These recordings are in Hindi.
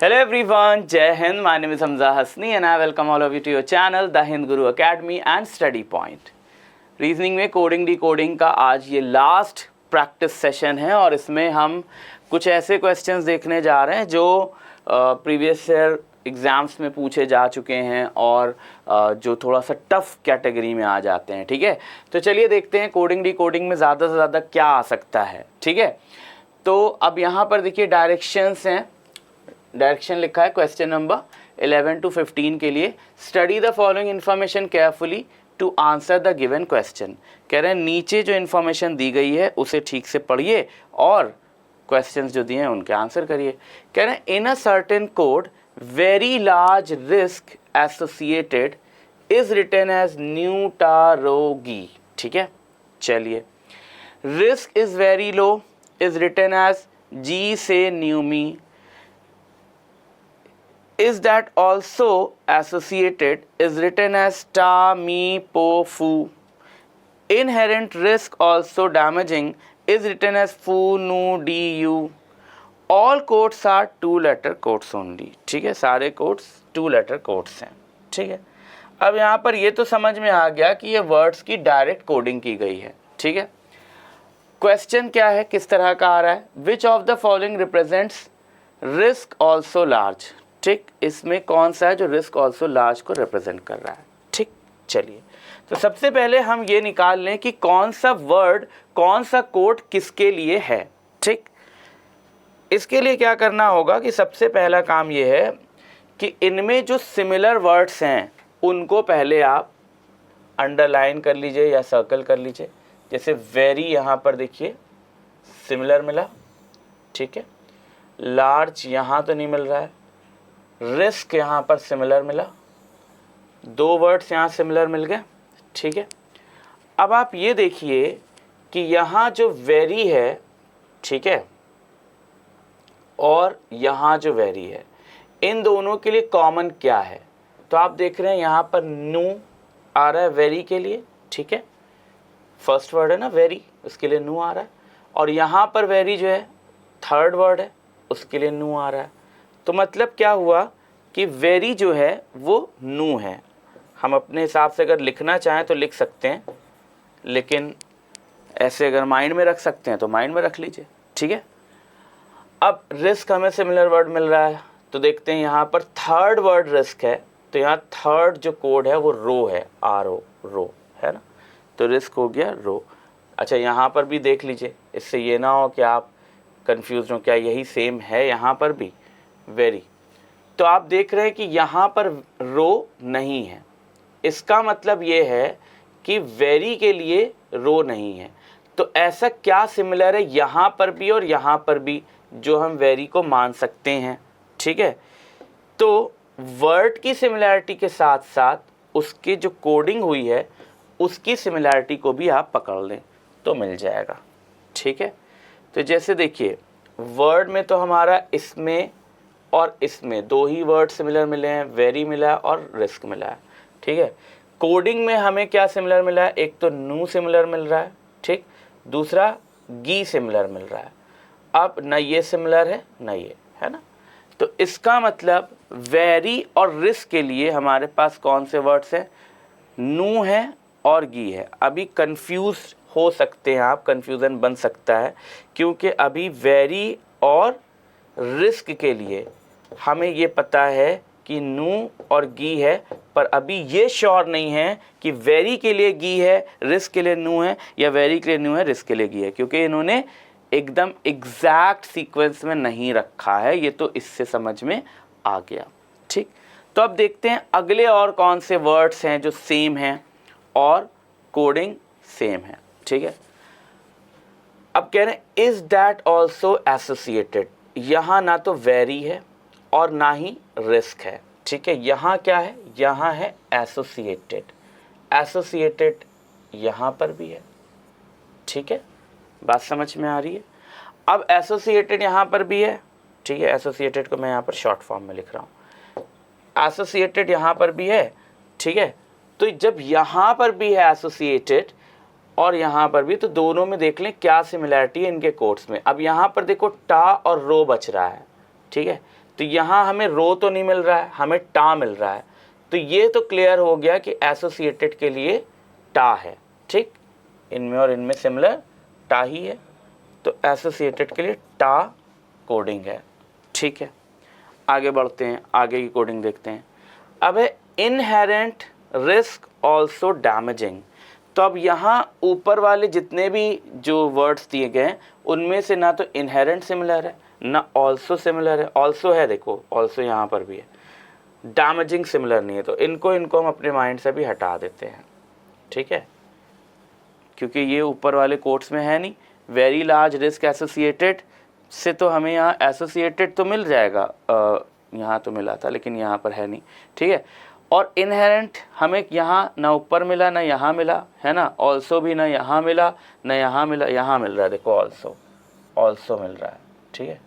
Hello everyone, Jai Hind. My name is Hamza Hasni and I welcome all of you to your channel The Hind Guru Academy and Study Point. Reasoning में कोडिंग डिकोडिंग का आज ये लास्ट प्रैक्टिस सेशन है और इसमें हम कुछ ऐसे क्वेश्चंस देखने जा रहे हैं जो प्रीवियस ईयर एग्ज़ाम्स में पूछे जा चुके हैं और जो थोड़ा सा टफ कैटेगरी में आ जाते हैं। ठीक है, तो चलिए देखते हैं कोडिंग डिकोडिंग में ज़्यादा से ज़्यादा क्या आ सकता है। ठीक है, तो अब यहाँ पर देखिए डायरेक्शंस हैं। डायरेक्शन लिखा है क्वेश्चन नंबर 11 to 15 के लिए। Study the following information carefully to answer the given question. कह रहे हैं नीचे जो इन्फॉर्मेशन दी गई है उसे ठीक से पढ़िए और क्वेश्चंस जो दिए हैं उनके आंसर करिए। कह रहे हैं in a certain code very large risk associated is written as न्यूटारोगी। ठीक है, चलिए risk is very low is written as जी से न्यूमी। Is that also associated is written as ta mi po fu. Inherent risk also damaging is written as fu nu di u. All codes are two letter codes only. ठीक है, सारे codes two letter codes हैं। ठीक है, अब यहाँ पर ये तो समझ में आ गया कि ये वर्ड्स की डायरेक्ट कोडिंग की गई है। ठीक है, क्वेश्चन क्या है, किस तरह का आ रहा है, which of the following represents risk also large. ठीक, इसमें कौन सा है जो रिस्क ऑल्सो लार्ज को रिप्रेजेंट कर रहा है। ठीक, चलिए तो सबसे पहले हम ये निकाल लें कि कौन सा वर्ड कौन सा कोड किसके लिए है। ठीक, इसके लिए क्या करना होगा कि सबसे पहला काम ये है कि इनमें जो सिमिलर वर्ड्स हैं उनको पहले आप अंडरलाइन कर लीजिए या सर्कल कर लीजिए। जैसे वेरी यहाँ पर देखिए सिमिलर मिला। ठीक है, लार्ज यहाँ तो नहीं मिल रहा है, रिस्क यहाँ पर सिमिलर मिला, दो वर्ड्स यहाँ सिमिलर मिल गए। ठीक है, अब आप ये देखिए कि यहाँ जो वेरी है, ठीक है, और यहाँ जो वेरी है, इन दोनों के लिए कॉमन क्या है। तो आप देख रहे हैं यहाँ पर नू आ रहा है वेरी के लिए। ठीक है, फर्स्ट वर्ड है ना वेरी, उसके लिए नू आ रहा है, और यहाँ पर वेरी जो है थर्ड वर्ड है उसके लिए नू आ रहा है। तो मतलब क्या हुआ कि वेरी जो है वो नू है। हम अपने हिसाब से अगर लिखना चाहें तो लिख सकते हैं, लेकिन ऐसे अगर माइंड में रख सकते हैं तो माइंड में रख लीजिए। ठीक है, अब रिस्क हमें सिमिलर वर्ड मिल रहा है तो देखते हैं यहाँ पर थर्ड वर्ड रिस्क है, तो यहाँ थर्ड जो कोड है वो रो है, RO रो है ना, तो रिस्क हो गया रो। अच्छा, यहाँ पर भी देख लीजिए, इससे ये ना हो कि आप कंफ्यूज हो, क्या यही सेम है यहाँ पर भी वेरी। तो आप देख रहे हैं कि यहाँ पर रो नहीं है, इसका मतलब ये है कि वेरी के लिए रो नहीं है। तो ऐसा क्या सिमिलर है यहाँ पर भी और यहाँ पर भी जो हम वेरी को मान सकते हैं। ठीक है, तो वर्ड की सिमिलैरिटी के साथ साथ उसकी जो कोडिंग हुई है उसकी सिमिलैरिटी को भी आप पकड़ लें तो मिल जाएगा। ठीक है, तो जैसे देखिए वर्ड में तो हमारा इसमें और इसमें दो ही वर्ड सिमिलर मिले हैं, वेरी मिला है और रिस्क मिला है। ठीक है, कोडिंग में हमें क्या सिमिलर मिला है, एक तो नू सिमिलर मिल रहा है, ठीक, दूसरा गी सिमिलर मिल रहा है। अब न ये सिमिलर है न ये, है ना, तो इसका मतलब वेरी और रिस्क के लिए हमारे पास कौन से वर्ड्स हैं, नू है और गी है। अभी कंफ्यूज हो सकते हैं आप, कंफ्यूजन बन सकता है क्योंकि अभी वेरी और रिस्क के लिए हमें ये पता है कि नू और गी है, पर अभी ये श्योर नहीं है कि वेरी के लिए गी है रिस्क के लिए नू है या वेरी के लिए नू है रिस्क के लिए गी है, क्योंकि इन्होंने एकदम एग्जैक्ट सीक्वेंस में नहीं रखा है। ये तो इससे समझ में आ गया। ठीक, तो अब देखते हैं अगले और कौन से वर्ड्स हैं जो सेम हैं और कोडिंग सेम है। ठीक है, अब कह रहे हैं इज दैट ऑल्सो एसोसिएटेड। यहाँ ना तो वेरी है और ना ही रिस्क है। ठीक है, यहाँ क्या है, यहाँ है एसोसिएटेड। एसोसिएटेड यहाँ पर भी है। ठीक है, बात समझ में आ रही है। अब एसोसिएटेड यहाँ पर भी है। ठीक है, एसोसिएटेड को मैं यहाँ पर शॉर्ट फॉर्म में लिख रहा हूँ, एसोसिएटेड यहाँ पर भी है। ठीक है, तो जब यहाँ पर भी है एसोसिएटेड और यहाँ पर भी, तो दोनों में देख लें क्या सिमिलैरिटी है इनके कोड्स में। अब यहाँ पर देखो टा और रो बच रहा है। ठीक है, तो तो यहाँ हमें रो तो नहीं मिल रहा है, हमें टा मिल रहा है। तो ये तो क्लियर हो गया कि एसोसिएटेड के लिए टा है, ठीक, इनमें और इनमें सिमिलर टा ही है, तो एसोसिएटेड के लिए टा कोडिंग है, ठीक है। आगे बढ़ते हैं, आगे की कोडिंग देखते हैं। अब है इनहेरेंट रिस्क ऑल्सो डैमेजिंग। तो अब यहाँ ऊपर वाले जितने भी जो वर्ड्स दिए गए हैं उनमें से ना तो इनहेरेंट सिमिलर है ना ऑल्सो सिमिलर है। ऑल्सो है, देखो ऑल्सो यहाँ पर भी है, डैमेजिंग सिमिलर नहीं है। तो इनको हम अपने माइंड से भी हटा देते हैं, ठीक है, क्योंकि ये ऊपर वाले कोट्स में है नहीं। वेरी लार्ज रिस्क एसोसिएटेड से तो हमें यहाँ एसोसिएटेड तो मिल जाएगा, यहाँ तो मिला था लेकिन यहाँ पर है नहीं, ठीक है। और इनहेरेंट हमें यहाँ ना ऊपर मिला ना यहाँ मिला, है ना। ऑल्सो भी ना यहाँ मिला ना यहाँ मिला, यहाँ मिल रहा है, देखो ऑल्सो मिल रहा है, ठीक है।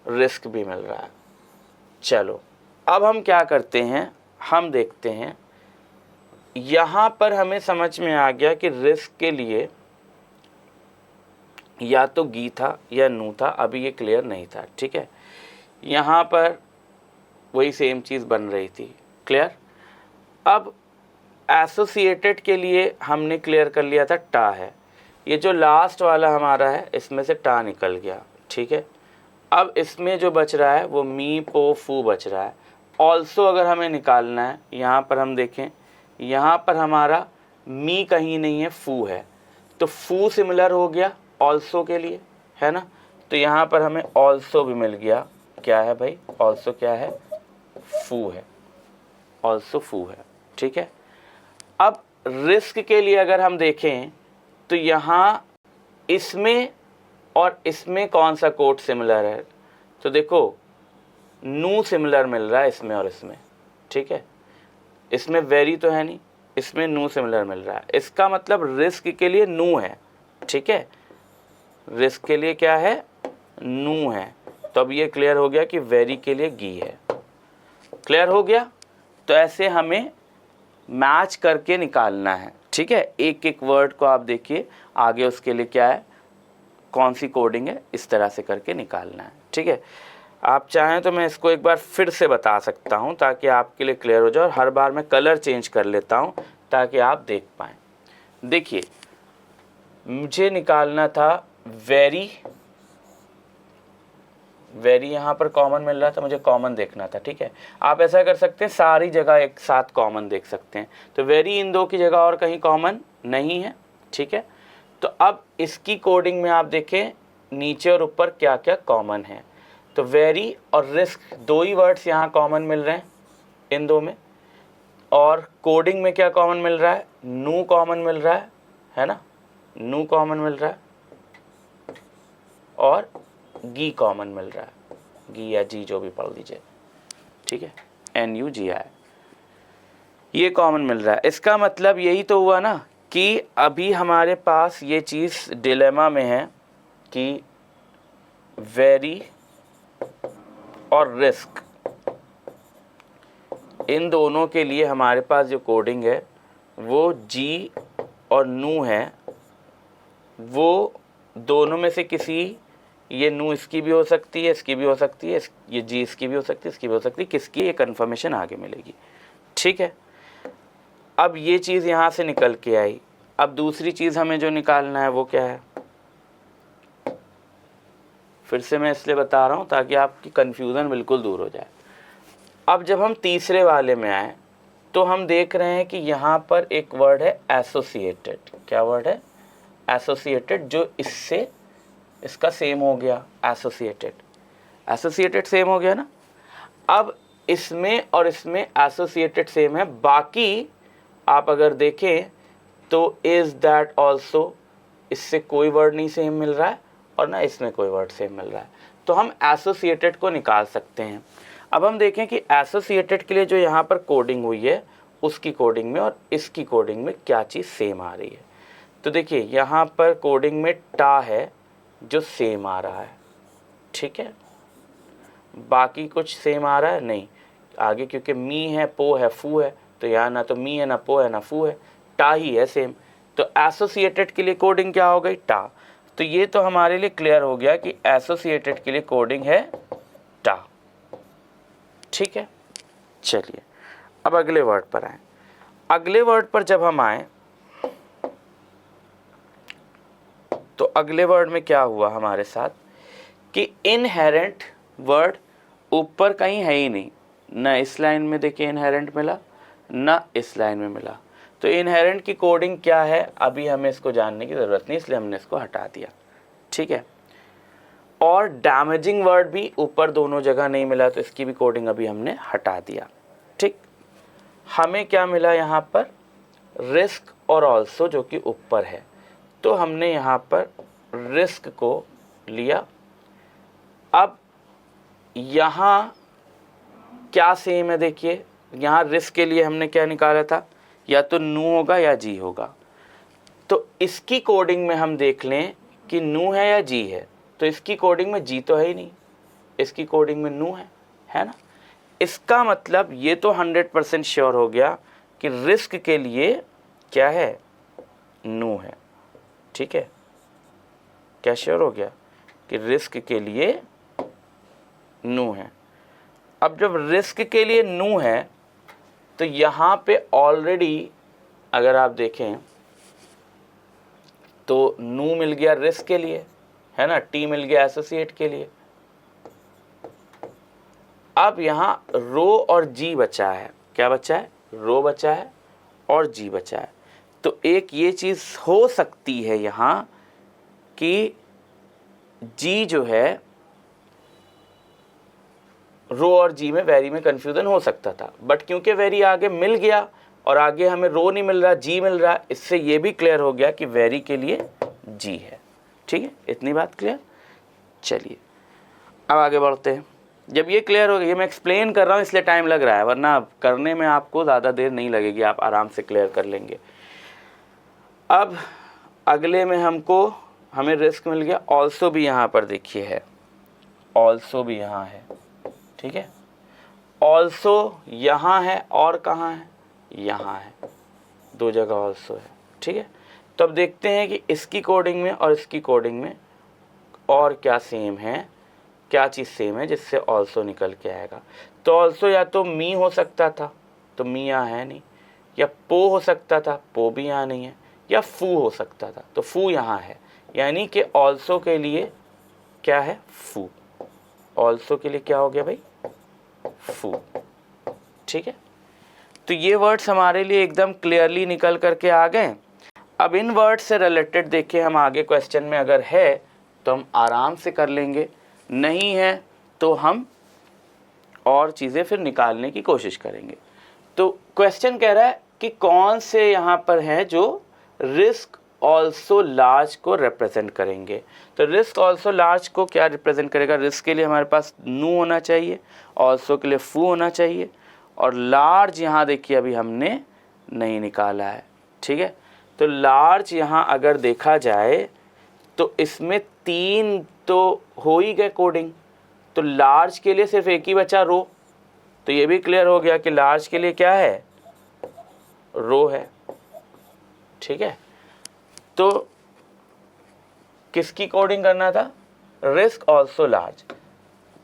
रिस्क भी मिल रहा है। चलो अब हम क्या करते हैं, हम देखते हैं, यहाँ पर हमें समझ में आ गया कि रिस्क के लिए या तो गी था या नू था, अभी ये क्लियर नहीं था, ठीक है। यहाँ पर वही सेम चीज़ बन रही थी, क्लियर। अब एसोसिएटेड के लिए हमने क्लियर कर लिया था टा है, ये जो लास्ट वाला हमारा है इसमें से टा निकल गया, ठीक है। अब इसमें जो बच रहा है वो मी पो फू बच रहा है। ऑल्सो अगर हमें निकालना है, यहाँ पर हम देखें, यहाँ पर हमारा मी कहीं नहीं है, फू है, तो फू सिमिलर हो गया ऑल्सो के लिए, है ना। तो यहाँ पर हमें ऑल्सो भी मिल गया, क्या है भाई, ऑल्सो क्या है, फू है, ऑल्सो फू है, ठीक है। अब रिस्क के लिए अगर हम देखें तो यहाँ इसमें और इसमें कौन सा कोड सिमिलर है, तो देखो नू सिमिलर मिल रहा है इसमें और इसमें, ठीक है। इसमें वेरी तो है नहीं, इसमें नू सिमिलर मिल रहा है, इसका मतलब रिस्क के लिए नू है, ठीक है। रिस्क के लिए क्या है, नू है। तो अब ये क्लियर हो गया कि वेरी के लिए गी है, क्लियर हो गया। तो ऐसे हमें मैच करके निकालना है, ठीक है। एक एक वर्ड को आप देखिए आगे उसके लिए क्या है, कौन सी कोडिंग है, इस तरह से करके निकालना है, ठीक है। आप चाहें तो मैं इसको एक बार फिर से बता सकता हूं ताकि आपके लिए क्लियर हो जाए, और हर बार मैं कलर चेंज कर लेता हूं ताकि आप देख पाएँ। देखिए मुझे निकालना था वेरी, यहाँ पर कॉमन मिल रहा था, मुझे कॉमन देखना था, ठीक है। आप ऐसा कर सकते हैं, सारी जगह एक साथ कॉमन देख सकते हैं। तो वेरी इन दो की जगह और कहीं कॉमन नहीं है, ठीक है। तो अब इसकी कोडिंग में आप देखें नीचे और ऊपर क्या क्या कॉमन है। तो वेरी और रिस्क दो ही वर्ड्स यहाँ कॉमन मिल रहे हैं इन दो में, और कोडिंग में क्या कॉमन मिल रहा है, नू कॉमन मिल रहा है ना, नू कॉमन मिल रहा है, और गी कॉमन मिल रहा है, गी या जी जो भी पढ़ लीजिए, ठीक है, NUGI ये कॉमन मिल रहा है। इसका मतलब यही तो हुआ ना कि अभी हमारे पास ये चीज़ डिलेमा में है कि वेरी और रिस्क इन दोनों के लिए हमारे पास जो कोडिंग है वो जी और नू है, वो दोनों में से किसी, ये नू इसकी भी हो सकती है, इसकी भी हो सकती है, ये जी इसकी भी हो सकती है, इसकी भी हो सकती है, किसकी ये कन्फर्मेशन आगे मिलेगी, ठीक है। अब ये चीज़ यहाँ से निकल के आई। अब दूसरी चीज़ हमें जो निकालना है वो क्या है, फिर से मैं इसलिए बता रहा हूँ ताकि आपकी कन्फ्यूज़न बिल्कुल दूर हो जाए। अब जब हम तीसरे वाले में आए तो हम देख रहे हैं कि यहाँ पर एक वर्ड है एसोसिएटेड। क्या वर्ड है, एसोसिएटेड, जो इससे इसका सेम हो गया, एसोसिएटेड सेम हो गया ना। अब इसमें और इसमें एसोसिएटेड सेम है, बाकी आप अगर देखें तो इज़ दैट ऑल्सो, इससे कोई वर्ड नहीं सेम मिल रहा है और ना इसमें कोई वर्ड सेम मिल रहा है, तो हम एसोसिएटेड को निकाल सकते हैं। अब हम देखें कि एसोसिएटेड के लिए जो यहाँ पर कोडिंग हुई है उसकी कोडिंग में और इसकी कोडिंग में क्या चीज़ सेम आ रही है। तो देखिए यहाँ पर कोडिंग में टा है जो सेम आ रहा है, ठीक है, बाकी कुछ सेम आ रहा है नहीं आगे, क्योंकि मी है, पो है, फू है, तो यहाँ ना तो मी है, ना पो है, ना फू है, टा ही है सेम। तो एसोसिएटेड के लिए कोडिंग क्या हो गई, टा। तो ये तो हमारे लिए क्लियर हो गया कि एसोसिएटेड के लिए कोडिंग है टा। ठीक है, चलिए अब अगले वर्ड पर आए। अगले वर्ड पर जब हम आए तो अगले वर्ड में क्या हुआ हमारे साथ कि इनहेरेंट वर्ड ऊपर कहीं है ही नहीं, ना इस लाइन में देखिए इनहेरेंट मिला, ना इस लाइन में मिला। तो इनहेरेंट की कोडिंग क्या है अभी हमें इसको जानने की ज़रूरत नहीं, इसलिए हमने इसको हटा दिया। ठीक है, और डैमेजिंग वर्ड भी ऊपर दोनों जगह नहीं मिला, तो इसकी भी कोडिंग अभी हमने हटा दिया। ठीक, हमें क्या मिला यहाँ पर, रिस्क और ऑल्सो जो कि ऊपर है, तो हमने यहाँ पर रिस्क को लिया। अब यहाँ क्या सेम है, देखिए यहाँ रिस्क के लिए हमने क्या निकाला था, या तो नू होगा या जी होगा। तो इसकी कोडिंग में हम देख लें कि नू है या जी है, तो इसकी कोडिंग में जी तो है ही नहीं, इसकी कोडिंग में नू है ना। इसका मतलब ये तो 100% श्योर हो गया कि रिस्क के लिए क्या है, नू है। ठीक है, क्या श्योर हो गया कि रिस्क के लिए नू है। अब जब रिस्क के लिए नू है तो यहाँ पे ऑलरेडी अगर आप देखें तो नू मिल गया रिस्क के लिए, है ना, टी मिल गया एसोसिएट के लिए। अब यहाँ रो और जी बचा है, क्या बचा है, रो बचा है और जी बचा है। तो एक ये चीज़ हो सकती है यहाँ कि जी जो है रो और जी में, वेरी में कन्फ्यूज़न हो सकता था, बट क्योंकि वेरी आगे मिल गया और आगे हमें रो नहीं मिल रहा, जी मिल रहा, इससे ये भी क्लियर हो गया कि वेरी के लिए जी है। ठीक है, इतनी बात क्लियर। चलिए अब आगे बढ़ते हैं। जब ये क्लियर हो गया, ये मैं एक्सप्लेन कर रहा हूँ इसलिए टाइम लग रहा है, वरना करने में आपको ज़्यादा देर नहीं लगेगी, आप आराम से क्लियर कर लेंगे। अब अगले में हमें रिस्क मिल गया, ऑल्सो भी यहाँ पर देखिए है, ऑल्सो भी यहाँ है। ठीक है, ऑल्सो यहाँ है और कहाँ है, यहाँ है, दो जगह ऑल्सो है। ठीक है, तो अब देखते हैं कि इसकी कोडिंग में और इसकी कोडिंग में और क्या सेम है, क्या चीज़ सेम है जिससे ऑल्सो निकल के आएगा। तो ऑल्सो या तो मी हो सकता था, तो मी यहाँ है नहीं, या पो हो सकता था, पो भी यहाँ नहीं है, या फू हो सकता था, तो फू यहाँ है। यानी कि ऑल्सो के लिए क्या है, फू। ऑल्सो के लिए क्या हो गया भाई, फू। ठीक है, तो ये वर्ड्स हमारे लिए एकदम क्लियरली निकल करके आ गए। अब इन वर्ड से रिलेटेड देखिए, हम आगे क्वेश्चन में अगर है तो हम आराम से कर लेंगे, नहीं है तो हम और चीज़ें फिर निकालने की कोशिश करेंगे। तो क्वेश्चन कह रहा है कि कौन से यहाँ पर हैं जो रिस्क ऑल्सो लार्ज को रिप्रेजेंट करेंगे। तो रिस्क ऑल्सो लार्ज को क्या रिप्रेजेंट करेगा, रिस्क के लिए हमारे पास नू होना चाहिए, ऑल्सो के लिए फू होना चाहिए, और लार्ज यहाँ देखिए अभी हमने नहीं निकाला है। ठीक है, तो लार्ज यहाँ अगर देखा जाए तो इसमें 3 तो हो ही गए कोडिंग, तो लार्ज के लिए सिर्फ एक ही बचा, रो। तो ये भी क्लियर हो गया कि लार्ज के लिए क्या है, रो है। ठीक है, तो किसकी कोडिंग करना था, रिस्क ऑल्सो लार्ज।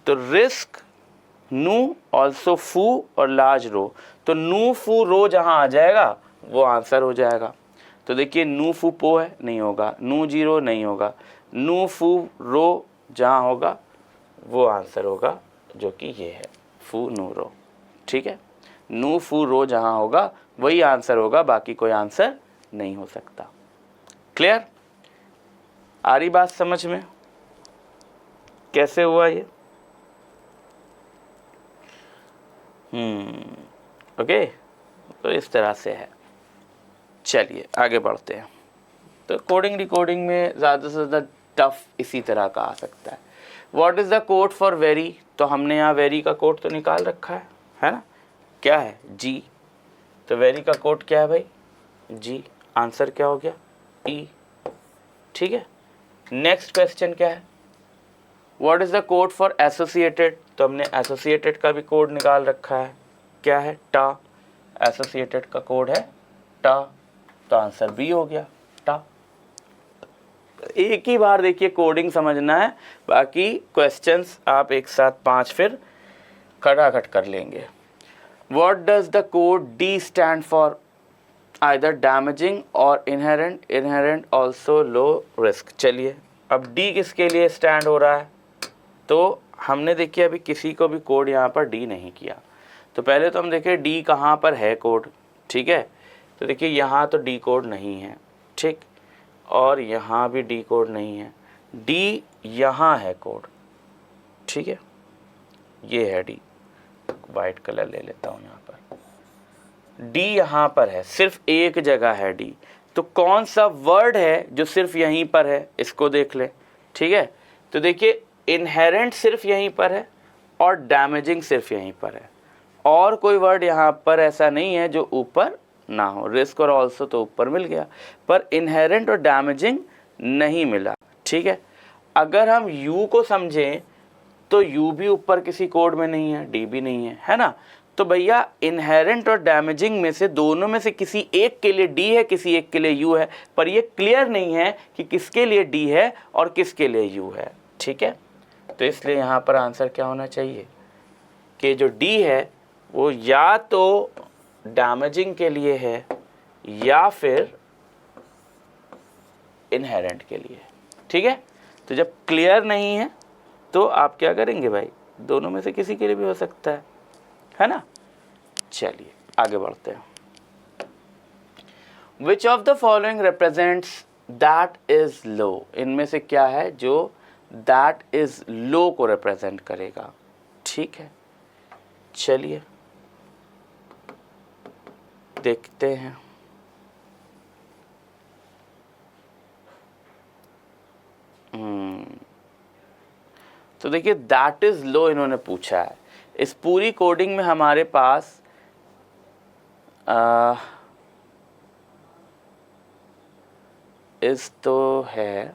तो रिस्क नू ऑल्सो फू और लार्ज रो, तो नू फू रो जहाँ आ जाएगा वो आंसर हो जाएगा। तो देखिए नू फू पो है, नहीं होगा, नू जीरो नहीं होगा, नू फू रो जहाँ होगा वो आंसर होगा, जो कि ये है फू नू रो। ठीक है, नू फू रो जहाँ होगा वही आंसर होगा, बाकी कोई आंसर नहीं हो सकता। क्लियर, आ रही बात समझ में, कैसे हुआ ये। ओके, तो इस तरह से है। चलिए आगे बढ़ते हैं। तो कोडिंग डिकोडिंग में ज़्यादा से ज़्यादा टफ इसी तरह का आ सकता है। What is the code for very, तो हमने यहाँ वेरी का कोड तो निकाल रखा है ना, क्या है, जी। तो वेरी का कोड क्या है भाई, जी। आंसर क्या हो गया, ई। ठीक है, नेक्स्ट क्वेश्चन क्या है, what is the code for associated, तो हमने एसोसिएटेड का भी कोड निकाल रखा है, क्या है, टा। एसोसिएटेड का कोड है टा, तो आंसर बी हो गया, टा। एक ही बार देखिए कोडिंग समझना है, बाकी क्वेश्चंस आप एक साथ 5 फिर खटाखट कर लेंगे। What does the code D stand for? Either damaging or inherent, inherent also low risk. चलिए अब डी किसके लिए स्टैंड हो रहा है? तो हमने देखिए अभी किसी को भी कोड यहाँ पर डी नहीं किया, तो पहले तो हम देखें डी कहाँ पर है कोड। ठीक है, तो देखिए यहाँ तो डी कोड नहीं है, ठीक, और यहाँ भी डी कोड नहीं है, डी यहाँ है कोड। ठीक है, ये है डी, वाइट कलर ले लेता हूँ यहाँ पर। डी यहाँ पर है, सिर्फ एक जगह है डी, तो कौन सा वर्ड है जो सिर्फ यहीं पर है, इसको देख ले। ठीक है, तो देखिए इनहेरेंट सिर्फ यहीं पर है और डैमेजिंग सिर्फ यहीं पर है, और कोई वर्ड यहाँ पर ऐसा नहीं है जो ऊपर ना हो। रिस्क और ऑल्सो तो ऊपर मिल गया, पर इनहेरेंट और डैमेजिंग नहीं मिला। ठीक है, अगर हम यू को समझें तो यू भी ऊपर किसी कोड में नहीं है, डी भी नहीं है ना। तो भैया इनहेरेंट और डैमेजिंग में से दोनों में से किसी एक के लिए डी है, किसी एक के लिए यू है, पर ये क्लियर नहीं है कि किसके लिए डी है और किसके लिए यू है। ठीक है, तो इसलिए यहाँ पर आंसर क्या होना चाहिए कि जो डी है वो या तो डैमेजिंग के लिए है या फिर इनहेरेंट के लिए। ठीक है, तो जब क्लियर नहीं है तो आप क्या करेंगे भाई, दोनों में से किसी के लिए भी हो सकता है ना। चलिए आगे बढ़ते हैं। Which of the following represents that is low? इनमें से क्या है जो दैट इज लो को रिप्रेजेंट करेगा? ठीक है, चलिए देखते हैं। तो देखिए दैट इज लो इन्होंने पूछा है। इस पूरी कोडिंग में हमारे पास इस तो है,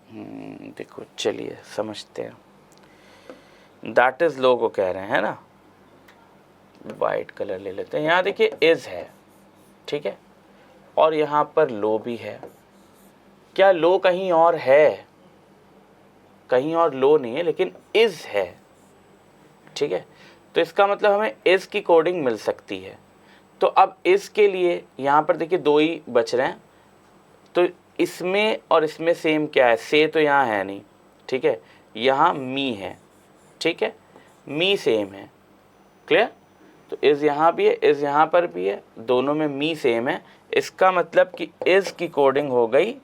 देखो चलिए समझते हैं। दैट इज लो को कह रहे हैं ना, वाइट कलर ले लेते हैं। यहाँ देखिए इज है, ठीक है, और यहाँ पर लो भी है। क्या लो कहीं और है? कहीं और लो नहीं है, लेकिन इज है। ठीक है, तो इसका मतलब हमें इज की कोडिंग मिल सकती है। तो अब इज के लिए यहाँ पर देखिए दो ही बच रहे हैं, तो इसमें और इसमें सेम क्या है? से तो यहाँ है नहीं, ठीक है, यहाँ मी है, ठीक है, मी सेम है, क्लियर। तो इज यहाँ भी है, इज यहाँ पर भी है, दोनों में मी सेम है। इसका मतलब कि इज की कोडिंग हो गई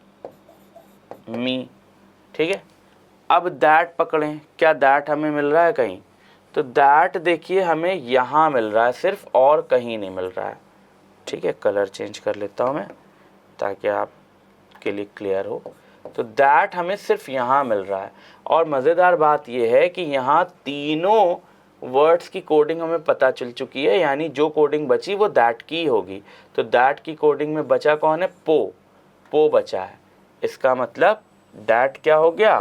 मी। ठीक है, अब दैट पकड़ें, क्या दैट हमें मिल रहा है कहीं? तो दैट देखिए हमें यहाँ मिल रहा है सिर्फ, और कहीं नहीं मिल रहा है। ठीक है, कलर चेंज कर लेता हूँ मैं ताकि आपके लिए क्लियर हो। तो दैट हमें सिर्फ यहाँ मिल रहा है, और मज़ेदार बात यह है कि यहाँ तीनों वर्ड्स की कोडिंग हमें पता चल चुकी है, यानी जो कोडिंग बची वो दैट की होगी। तो दैट की कोडिंग में बचा कौन है? पो बचा है। इसका मतलब दैट क्या हो गया?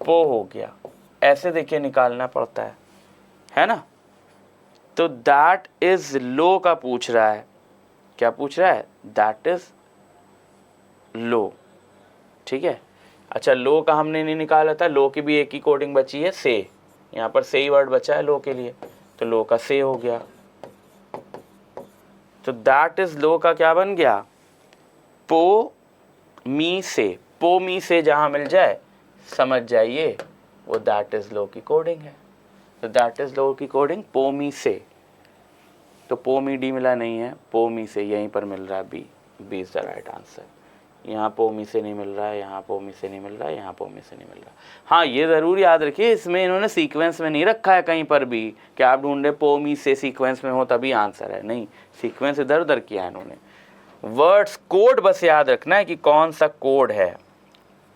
पो हो गया। ऐसे देखिए निकालना पड़ता है ना। तो दैट इज लो का पूछ रहा है, क्या पूछ रहा है? That is low. ठीक है, अच्छा लो का हमने नहीं निकाला था, लो की भी एक ही कोडिंग बची है, से। यहाँ पर से ही वर्ड बचा है लो के लिए, तो लो का से हो गया। तो दैट इज लो का क्या बन गया? पो मी से। पो मी से जहाँ मिल जाए समझ जाइए वो दैट इज लो की कोडिंग है। तो दैट इज लो की कोडिंग पो मी से। तो पो मी डी मिला नहीं है, पो मी से यहीं पर मिल रहा है B. B is the right answer. यहाँ पो मी से नहीं मिल रहा है, यहाँ पो मी से नहीं मिल रहा है, यहाँ पो मी से नहीं मिल रहा। हाँ ये ज़रूर याद रखिए, इसमें इन्होंने सीक्वेंस में नहीं रखा है कहीं पर भी कि आप ढूंढे पो मी से सीक्वेंस में हो तभी आंसर है, नहीं, सीक्वेंस इधर उधर किया है इन्होंने। वर्ड्स कोड बस याद रखना है कि कौन सा कोड है।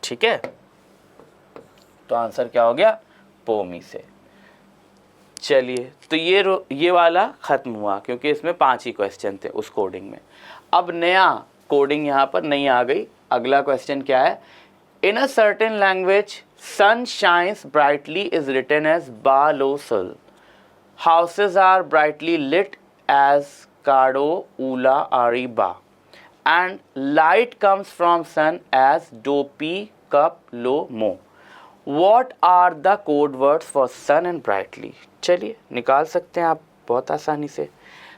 ठीक है, तो आंसर क्या हो गया? पो मी से। चलिए, तो ये वाला खत्म हुआ क्योंकि इसमें 5 ही क्वेश्चन थे उस कोडिंग में। अब नया कोडिंग यहाँ पर नहीं आ गई। अगला क्वेश्चन क्या है? In a certain language sun shines brightly is written as बालोसल। Houses are brightly lit as काडो उला आरी बा। and light comes from sun as dopey, cup, low, mo. What are the code words for sun and brightly? चलिए निकाल सकते हैं आप बहुत आसानी से।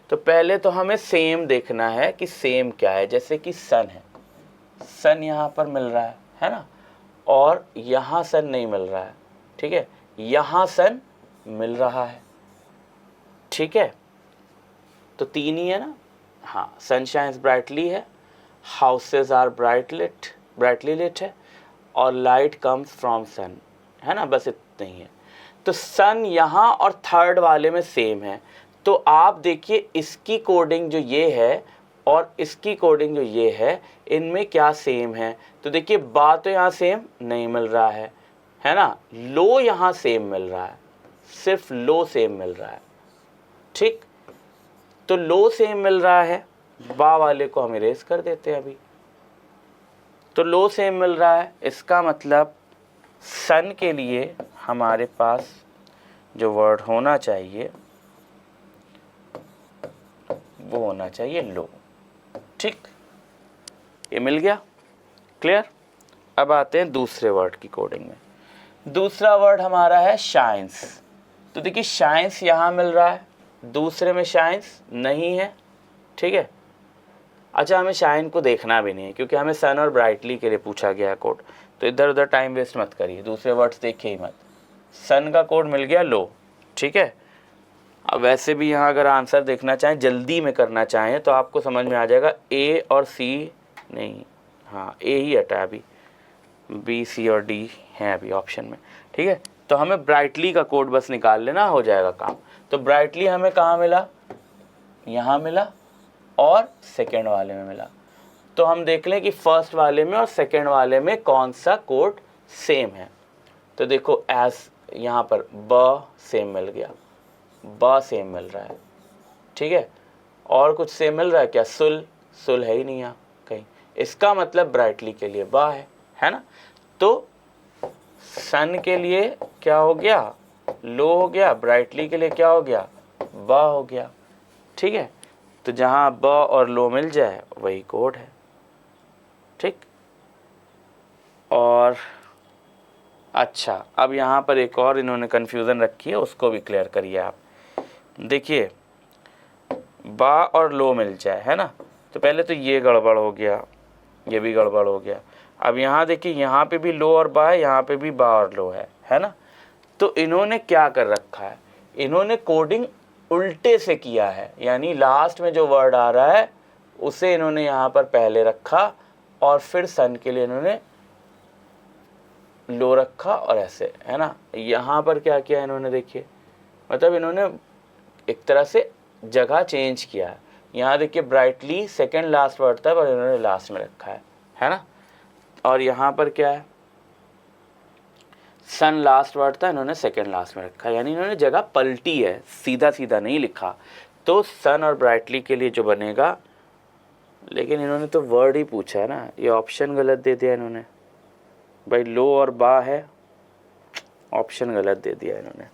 तो पहले तो हमें सेम देखना है कि सेम क्या है। जैसे कि सन है, सन यहाँ पर मिल रहा है ना, और यहाँ सन नहीं मिल रहा है, ठीक है, यहाँ सन मिल रहा है, ठीक है, तो तीन ही है ना। हाँ, सन शाइन्स ब्राइटली है, हाउसेज आर ब्राइटली लिट है, और लाइट कम्स फ्रॉम सन, है ना, बस इतना ही है। तो सन यहाँ और थर्ड वाले में सेम है। तो आप देखिए इसकी कोडिंग जो ये है और इसकी कोडिंग जो ये है, इनमें क्या सेम है। तो देखिए बा तो यहाँ सेम नहीं मिल रहा है ना, लो यहाँ सेम मिल रहा है, सिर्फ लो सेम मिल रहा है, ठीक। तो लो सेम मिल रहा है, बा वाले को हम इरेज कर देते हैं अभी। तो लो सेम मिल रहा है, इसका मतलब सन के लिए हमारे पास जो वर्ड होना चाहिए वो होना चाहिए लो, ठीक। ये मिल गया, क्लियर। अब आते हैं दूसरे वर्ड की कोडिंग में। दूसरा वर्ड हमारा है शाइन्स। तो देखिए शाइन्स यहाँ मिल रहा है, दूसरे में शाइन्स नहीं है, ठीक है। अच्छा, हमें शाइन को देखना भी नहीं है क्योंकि हमें सन और ब्राइटली के लिए पूछा गया है कोड। तो इधर उधर टाइम वेस्ट मत करिए, दूसरे वर्ड्स देखिए ही मत। सन का कोड मिल गया लो, ठीक है। अब वैसे भी यहाँ अगर आंसर देखना चाहें, जल्दी में करना चाहें, तो आपको समझ में आ जाएगा ए और सी नहीं, हाँ ए ही हटा है अभी, बी सी और डी हैं अभी ऑप्शन में, ठीक है। तो हमें ब्राइटली का कोड बस निकाल लेना, हो जाएगा काम। तो ब्राइटली हमें कहाँ मिला, यहाँ मिला और सेकेंड वाले में मिला। तो हम देख लें कि फर्स्ट वाले में और सेकेंड वाले में कौन सा कोड सेम है। तो देखो एस यहाँ पर ब सेम मिल गया, ब सेम मिल रहा है, ठीक है। और कुछ सेम मिल रहा है क्या, सुल है ही नहीं यहाँ कहीं, इसका मतलब ब्राइटली के लिए बा है ना। तो सन के लिए क्या हो गया, लो हो गया, ब्राइटली के लिए क्या हो गया, बा हो गया, ठीक है। तो जहाँ ब और लो मिल जाए वही कोड है, ठीक। और अच्छा, अब यहाँ पर एक और इन्होंने कन्फ्यूज़न रखी है, उसको भी क्लियर करिए आप। देखिए बा और लो मिल जाए, है ना, तो पहले तो ये गड़बड़ हो गया, ये भी गड़बड़ हो गया। अब यहाँ देखिए, यहाँ पे भी लो और बा है, यहाँ पे भी बा और लो है ना। तो इन्होंने क्या कर रखा है, इन्होंने कोडिंग उल्टे से किया है, यानी लास्ट में जो वर्ड आ रहा है उसे इन्होंने यहाँ पर पहले रखा और फिर सन के लिए इन्होंने लो रखा, और ऐसे, है ना। यहाँ पर क्या किया इन्होंने, देखिए मतलब इन्होंने एक तरह से जगह चेंज किया है। यहाँ देखिए ब्राइटली सेकंड लास्ट वर्ड था पर इन्होंने लास्ट में रखा है ना। और यहाँ पर क्या है, सन लास्ट वर्ड था, इन्होंने सेकंड लास्ट में रखा है, यानी इन्होंने जगह पलटी है, सीधा सीधा नहीं लिखा। तो सन और ब्राइटली के लिए जो बनेगा, लेकिन इन्होंने तो वर्ड ही पूछा है ना, ये ऑप्शन गलत दे दिया इन्होंने भाई। लो और बा है, ऑप्शन गलत दे दिया इन्होंने,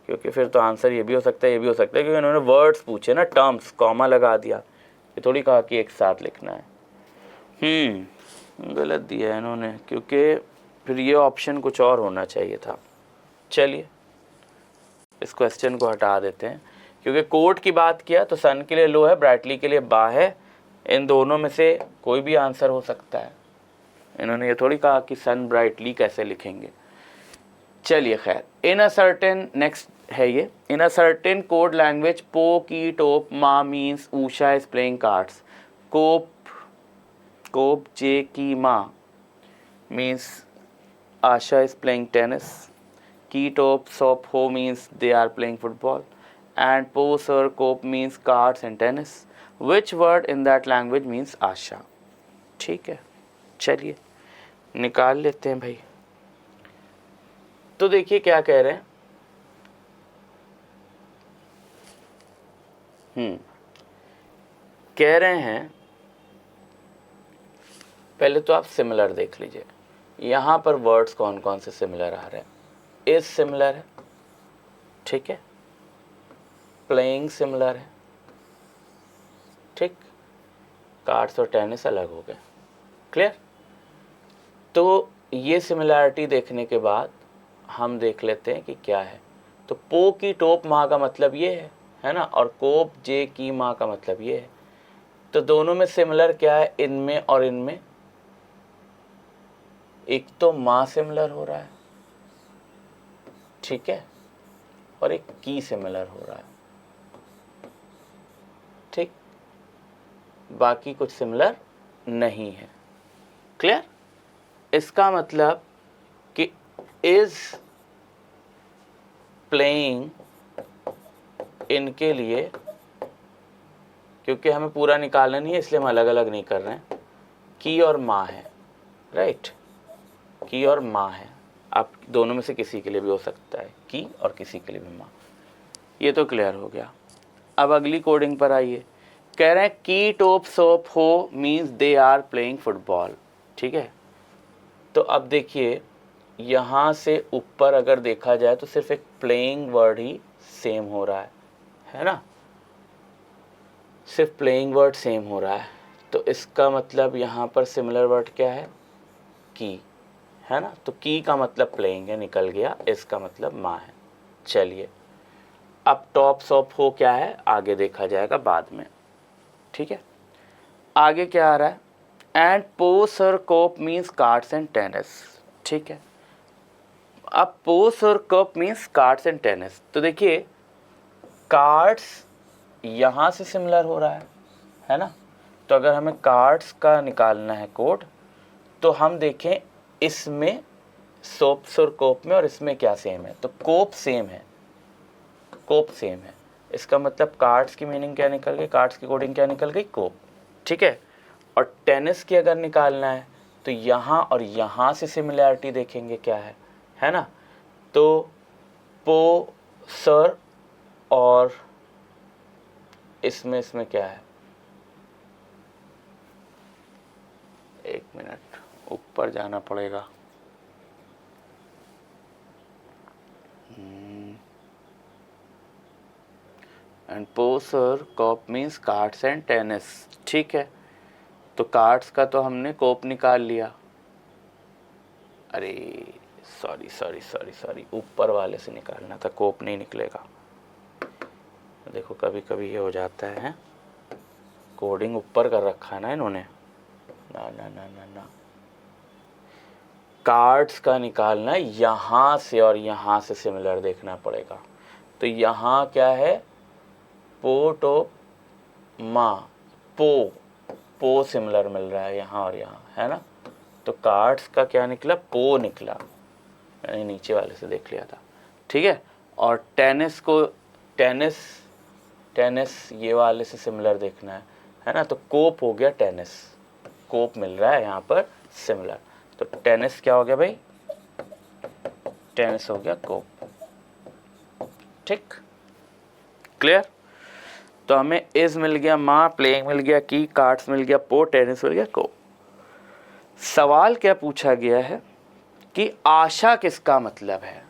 क्योंकि फिर तो आंसर ये भी हो सकता है, ये भी हो सकता है, क्योंकि इन्होंने वर्ड्स पूछे ना, टर्म्स, कॉमा लगा दिया। ये थोड़ी कहा कि एक साथ लिखना है। गलत दिया है इन्होंने, क्योंकि फिर ये ऑप्शन कुछ और होना चाहिए था। चलिए इस क्वेश्चन को हटा देते हैं, क्योंकि कोड की बात किया तो सन के लिए लो है, ब्राइटली के लिए बा है, इन दोनों में से कोई भी आंसर हो सकता है। इन्होंने ये थोड़ी कहा कि सन ब्राइटली कैसे लिखेंगे। चलिए खैर, इन अ सर्टेन, नेक्स्ट है ये, in a certain code language पो की टोप मा means Usha is playing cards. कोप जे की मा means Asha is playing tennis. की टोप सॉप हो means they are playing football, and पो सर कोप means cards and tennis. Which word in that language means Asha. ठीक है, चलिए निकाल लेते हैं भाई। तो देखिए क्या कह रहे हैं, कह रहे हैं, पहले तो आप सिमिलर देख लीजिए, यहाँ पर वर्ड्स कौन कौन से सिमिलर आ रहे हैं। इज सिमिलर है, ठीक है, प्लेइंग सिमिलर है, ठीक, कार्ड्स और टेनिस अलग हो गए। क्लियर? तो ये सिमिलैरिटी देखने के बाद हम देख लेते हैं कि क्या है। तो पो की टोप माँ का मतलब ये है ना, और कोप जे की माँ का मतलब ये है। तो दोनों में सिमिलर क्या है, इनमें और इनमें? एक तो माँ सिमिलर हो रहा है, ठीक है, और एक की सिमिलर हो रहा है, ठीक, बाकी कुछ सिमिलर नहीं है। क्लियर? इसका मतलब कि इज प्लेइंग इनके लिए, क्योंकि हमें पूरा निकालना नहीं है इसलिए हम अलग अलग नहीं कर रहे हैं, की और माँ है, राइट, की और माँ है। आप दोनों में से किसी के लिए भी हो सकता है, की और किसी के लिए भी माँ। ये तो क्लियर हो गया। अब अगली कोडिंग पर आइए। कह रहे हैं की टोप सोप हो means they are playing football, ठीक है। तो अब देखिए यहाँ से ऊपर अगर देखा जाए तो सिर्फ एक प्लेइंग वर्ड ही सेम हो रहा है ना, सिर्फ प्लेइंग वर्ड सेम हो रहा है। तो इसका मतलब यहाँ पर सिमिलर वर्ड क्या है, की, है ना। तो की का मतलब प्लेइंग है, निकल गया, इसका मतलब माँ है। चलिए अब टॉप सॉप हो क्या है आगे देखा जाएगा बाद में, ठीक है। आगे क्या आ रहा है, एंड पोस और कोप मीन्स कार्ड्स एंड टेनिस, ठीक है। अब पोस और कोप मीन्स कार्ड्स एंड टेनिस। तो देखिए कार्ड्स यहाँ से सिमिलर हो रहा है ना। तो अगर हमें कार्ड्स का निकालना है कोड, तो हम देखें इसमें सोप्स और कोप में और इसमें क्या सेम है, तो कोप सेम है, कोप सेम है। इसका मतलब कार्ड्स की मीनिंग क्या निकल गई, कार्ड्स की कोडिंग क्या निकल गई, कोप, ठीक है। और टेनिस की अगर निकालना है तो यहाँ और यहाँ से सिमिलैरिटी देखेंगे क्या है ना। तो पो सर और इसमें क्या है, एक मिनट ऊपर जाना पड़ेगा। एंड पोस और कोप मीन्स कार्ड्स एंड टेनिस, ठीक है। तो कार्ड्स का तो हमने कोप निकाल लिया, अरे सॉरी ऊपर वाले से निकालना था, कोप नहीं निकलेगा। देखो कभी कभी ये हो जाता है, कोडिंग ऊपर कर रखा है ना इन्होंने, ना कार्ड्स का निकालना यहाँ से और यहाँ से सिमिलर देखना पड़ेगा। तो यहाँ क्या है, पो टोप माँ, पो सिमिलर मिल रहा है यहाँ और यहाँ, है ना। तो कार्ड्स का क्या निकला, पो निकला, मैंने नीचे वाले से देख लिया था, ठीक है। और टेनिस को टेनिस ये वाले से सिमिलर देखना है ना। तो कोप हो गया टेनिस, कोप मिल रहा है यहाँ पर सिमिलर। तो टेनिस क्या हो गया भाई, टेनिस हो गया कोप, ठीक, क्लियर। तो हमें इज मिल गया, माँ, प्लेइंग मिल गया, की, कार्ड्स मिल गया, पो, टेनिस मिल गया, कोप। सवाल क्या पूछा गया है कि आशा किसका मतलब है।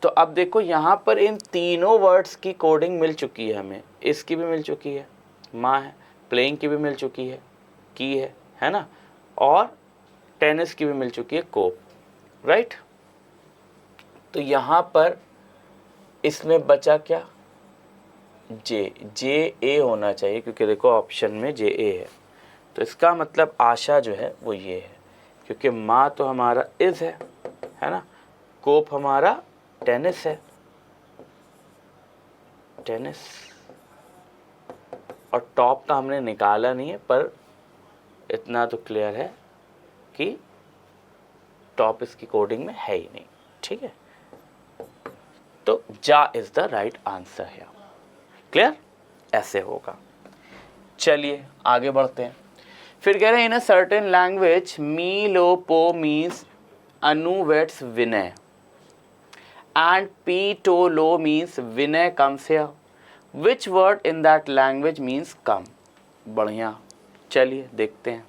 तो अब देखो यहाँ पर इन तीनों वर्ड्स की कोडिंग मिल चुकी है हमें, इसकी भी मिल चुकी है, माँ है, प्लेइंग की भी मिल चुकी है, की है ना, और टेनिस की भी मिल चुकी है, कोप, राइट। तो यहाँ पर इसमें बचा क्या, जे ए होना चाहिए, क्योंकि देखो ऑप्शन में जे ए है। तो इसका मतलब आशा जो है वो ये है, क्योंकि माँ तो हमारा इज है ना, कोप हमारा टेनिस है, टेनिस, और टॉप का हमने निकाला नहीं है, पर इतना तो क्लियर है कि टॉप इसकी कोडिंग में है ही नहीं, ठीक है। तो जा इज द राइट आंसर है, क्लियर, ऐसे होगा। चलिए आगे बढ़ते हैं। फिर कह रहे हैं इन अ सर्टेन लैंग्वेज मी लो पो means Anu waits Vinay and P to low means Vinay comes here. Which word in that language means come? बढ़िया, चलिए देखते हैं।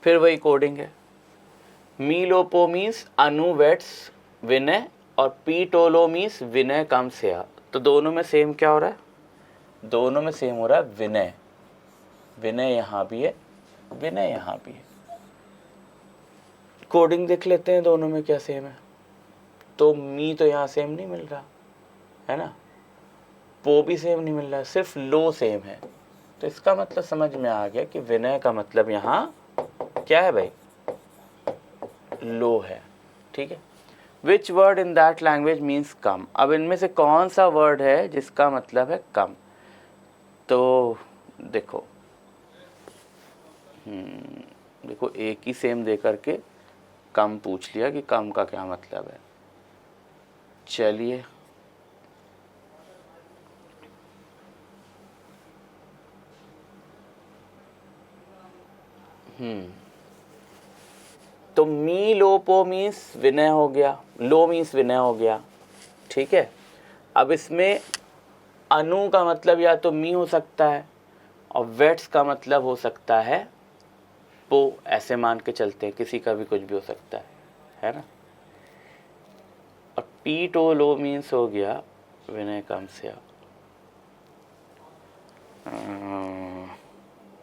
फिर वही कोडिंग है, मी लो पो मीन्स अनु वेट्स विनय और P Tolo means Vinay comes here. तो दोनों में सेम क्या हो रहा है, दोनों में सेम हो रहा है विनय, विनय यहाँ भी है, विनय यहाँ भी है। कोडिंग देख लेते हैं दोनों में क्या सेम है। तो मी तो यहाँ सेम नहीं मिल रहा है ना, पो भी सेम नहीं मिल रहा, सिर्फ लो सेम है। तो इसका मतलब समझ में आ गया कि विनय का मतलब यहाँ क्या है भाई, लो है। ठीक है। Which word in that language means come. अब इनमें से कौन सा वर्ड है जिसका मतलब है कम। तो देखो देखो एक ही सेम दे करके कम पूछ लिया कि कम का क्या मतलब है। चलिए तो मी लो पो मीन्स विनय हो गया, लो मीन्स विनय हो गया। ठीक है। अब इसमें अनु का मतलब या तो मी हो सकता है और वेट्स का मतलब हो सकता है पो, ऐसे मान के चलते हैं, किसी का भी कुछ भी हो सकता है ना। और पी टो लो मीन्स हो गया विनय कम से।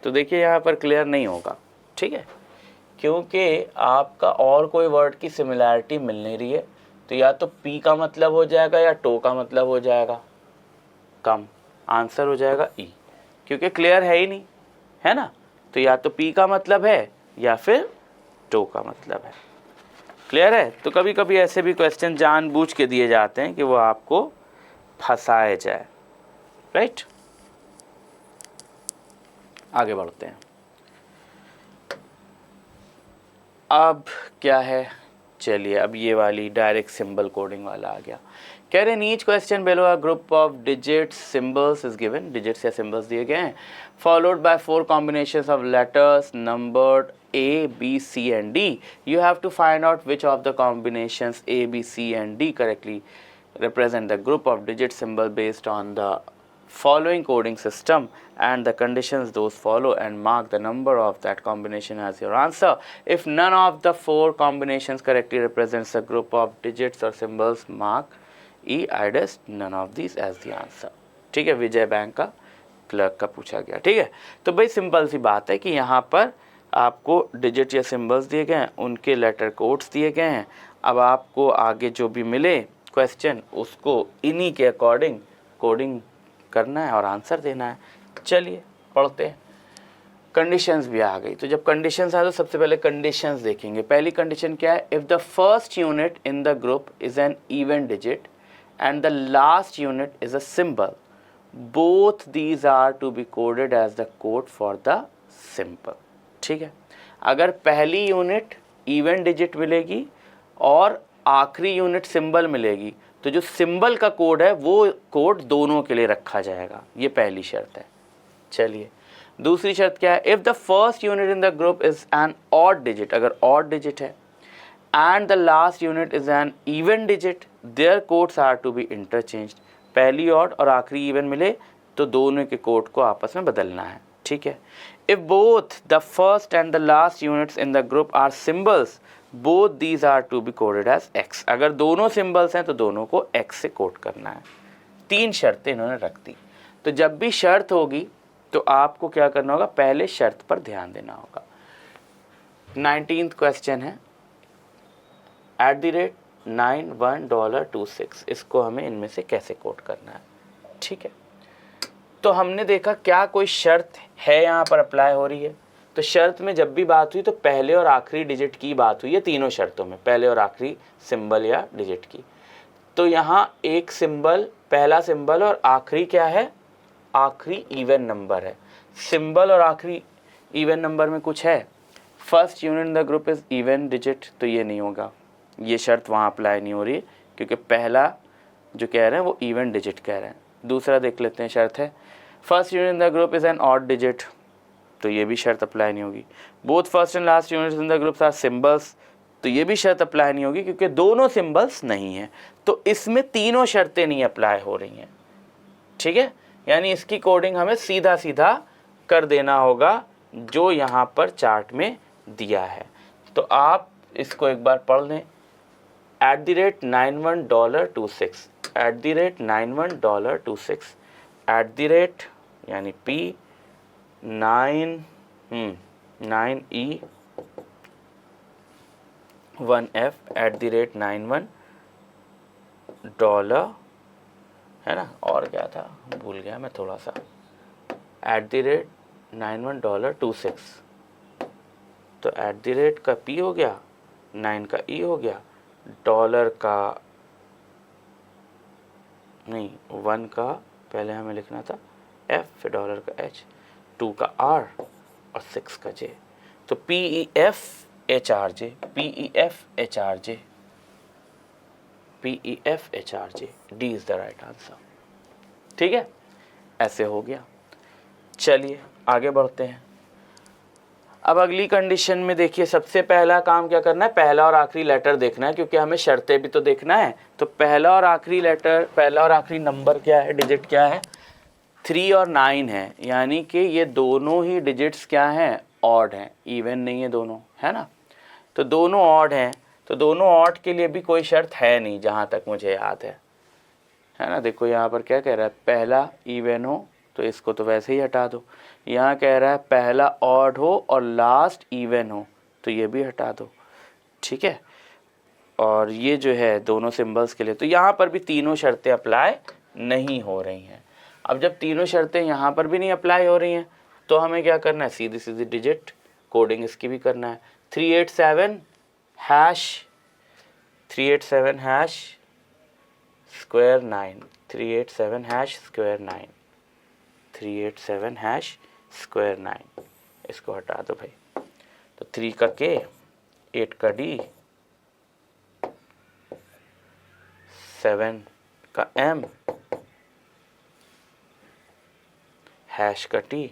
तो देखिए यहाँ पर क्लियर नहीं होगा। ठीक है, क्योंकि आपका और कोई वर्ड की सिमिलैरिटी मिल नहीं रही है। तो या तो पी का मतलब हो जाएगा या टो का मतलब हो जाएगा कम, आंसर हो जाएगा ई, क्योंकि क्लियर है ही नहीं, है ना। तो या तो पी का मतलब है या फिर टो का मतलब है। क्लियर है। तो कभी कभी ऐसे भी क्वेश्चन जानबूझ के दिए जाते हैं कि वो आपको फंसाए जाए। राइट, आगे बढ़ते हैं। अब क्या है, चलिए अब ये वाली डायरेक्ट सिंबल कोडिंग वाला आ गया। कह रहे हैं each question below a group of digits symbols is given, digits या सिंबल्स दिए गए हैं, followed by 4 combinations of letters numbered A, B, C and D. You have to find out which of the combinations A, B, C and D correctly represent the group of digit symbol based on the following coding system and the conditions those follow, and mark the number of that combination as your answer. If none of the 4 combinations correctly represents a group of digits or symbols, mark E, idest none of these as the answer. ठीक है, विजय बैंक का क्लर्क का पूछा गया। ठीक है, तो भाई सिंपल सी बात है कि यहाँ पर आपको डिजिट या सिंबल्स दिए गए हैं, उनके लेटर कोड्स दिए गए हैं। अब आपको आगे जो भी मिले क्वेश्चन उसको इन्हीं के अकॉर्डिंग कोडिंग करना है और आंसर देना है। चलिए पढ़ते हैं। कंडीशंस भी आ गई। तो जब कंडीशंस आए तो सबसे पहले कंडीशंस देखेंगे। पहली कंडीशन क्या है, if the first unit in the group is an even digit and the last unit is a symbol, both these are to be coded as the code for the symbol. ठीक है, अगर पहली यूनिट इवन डिजिट मिलेगी और आखिरी यूनिट सिंबल मिलेगी तो जो सिंबल का कोड है वो कोड दोनों के लिए रखा जाएगा, ये पहली शर्त है। चलिए दूसरी शर्त क्या है, if the first unit in the group is an odd digit, अगर ऑड डिजिट है, and the last unit is an even digit, their codes are to be interchanged. पहली ऑड और आखिरी इवन मिले तो दोनों के कोड को आपस में बदलना है। ठीक है, if both the first and the last units in the group are symbols, both these are to be coded as x. अगर दोनों सिंबल्स हैं तो दोनों को x से कोड करना है। 3 शर्तें इन्होंने रख दी। तो जब भी शर्त होगी तो आपको क्या करना होगा, पहले शर्त पर ध्यान देना होगा। 19th क्वेश्चन है @91$26, इसको हमें इनमें से कैसे कोड करना है। ठीक है, तो हमने देखा क्या कोई शर्त है यहाँ पर अप्लाई हो रही है। तो शर्त में जब भी बात हुई तो पहले और आखिरी डिजिट की बात हुई है, तीनों शर्तों में पहले और आखिरी सिंबल या डिजिट की। तो यहाँ एक सिंबल, पहला सिंबल और आखिरी क्या है, आखिरी इवन नंबर है। सिंबल और आखिरी इवन नंबर में कुछ है, first unit in the group is even digit, तो ये नहीं होगा, ये शर्त वहाँ अप्लाई नहीं हो रही है क्योंकि पहला जो कह रहे हैं वो इवन डिजिट कह रहे हैं। दूसरा देख लेते हैं, शर्त है first unit in the group is an odd digit, तो ये भी शर्त अप्लाई नहीं होगी। Both first and last units in the groups are symbols, तो ये भी शर्त अप्लाई नहीं होगी क्योंकि दोनों सिंबल्स नहीं हैं। तो इसमें तीनों शर्तें नहीं अप्लाई हो रही हैं। ठीक है, यानी इसकी कोडिंग हमें सीधा सीधा कर देना होगा जो यहाँ पर चार्ट में दिया है। तो आप इसको एक बार पढ़ लें, @91$26, @91$26, @ यानी P 9E1F@91 डॉलर, है ना, और क्या था भूल गया मैं थोड़ा सा, $91.26। तो @ का P हो गया, 9 का E हो गया, डॉलर का नहीं 1 का पहले हमें लिखना था F, फिर डॉलर का H, 2 का R और 6 का J। तो PEFHRJ, PEFHRJ, PEFHRJ, D is the right answer. ठीक है, ऐसे हो गया। चलिए आगे बढ़ते हैं। अब अगली कंडीशन में देखिए, सबसे पहला काम क्या करना है, पहला और आखिरी लेटर देखना है, क्योंकि हमें शर्तें भी तो देखना है। तो पहला और आखिरी लेटर, पहला और आखिरी नंबर क्या है, डिजिट क्या है, 3 और 9 है, यानी कि ये दोनों ही डिजिट्स क्या हैं, ऑड हैं, इवन नहीं है दोनों, है ना। तो दोनों ऑड हैं, तो दोनों ऑड के लिए भी कोई शर्त है नहीं जहाँ तक मुझे याद है ना। देखो यहाँ पर क्या कह रहा है, पहला इवन हो तो इसको तो वैसे ही हटा दो। यहाँ कह रहा है पहला ऑड हो और लास्ट इवन हो, तो ये भी हटा दो। ठीक है, और ये जो है दोनों सिंबल्स के लिए, तो यहाँ पर भी तीनों शर्तें अप्लाई नहीं हो रही हैं। अब जब तीनों शर्तें यहाँ पर भी नहीं अप्लाई हो रही हैं, तो हमें क्या करना है, सीधी सीधी डिजिट कोडिंग इसकी भी करना है। 387 hash 387 hash square 9, 387 hash square 9, 387 hash square 9, इसको हटा दो भाई। तो 3 का K, 8 का D, 7 का M, हैश का T,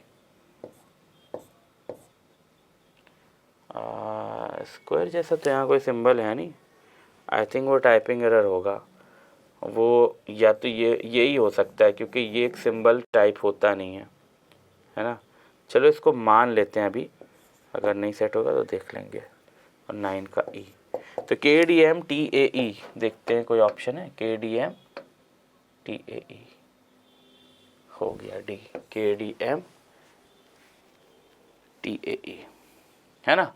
स्क्वायर जैसा तो यहाँ कोई सिंबल है नहीं, आई थिंक वो टाइपिंग एरर होगा, वो या तो यही हो सकता है, क्योंकि ये एक सिंबल टाइप होता नहीं है ना। चलो इसको मान लेते हैं अभी, अगर नहीं सेट होगा तो देख लेंगे। और 9 का E, तो KDM TAE देखते हैं कोई ऑप्शन है, KDM TAE हो गया D, KDM TAE, है ना।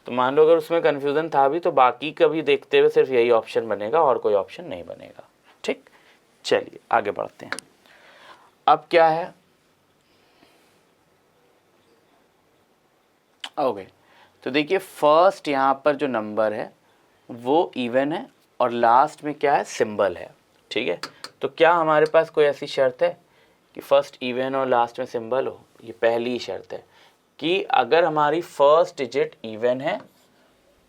तो मान लो अगर उसमें कन्फ्यूज़न था भी, तो बाकी का भी देखते हुए सिर्फ यही ऑप्शन बनेगा और कोई ऑप्शन नहीं बनेगा। ठीक, चलिए आगे बढ़ते हैं। अब क्या है, ओके, तो देखिए फर्स्ट यहाँ पर जो नंबर है वो इवन है और लास्ट में क्या है, सिंबल है। ठीक है, तो क्या हमारे पास कोई ऐसी शर्त है कि फर्स्ट इवन और लास्ट में सिंबल हो? ये पहली ही शर्त है कि अगर हमारी फर्स्ट डिजिट इवन है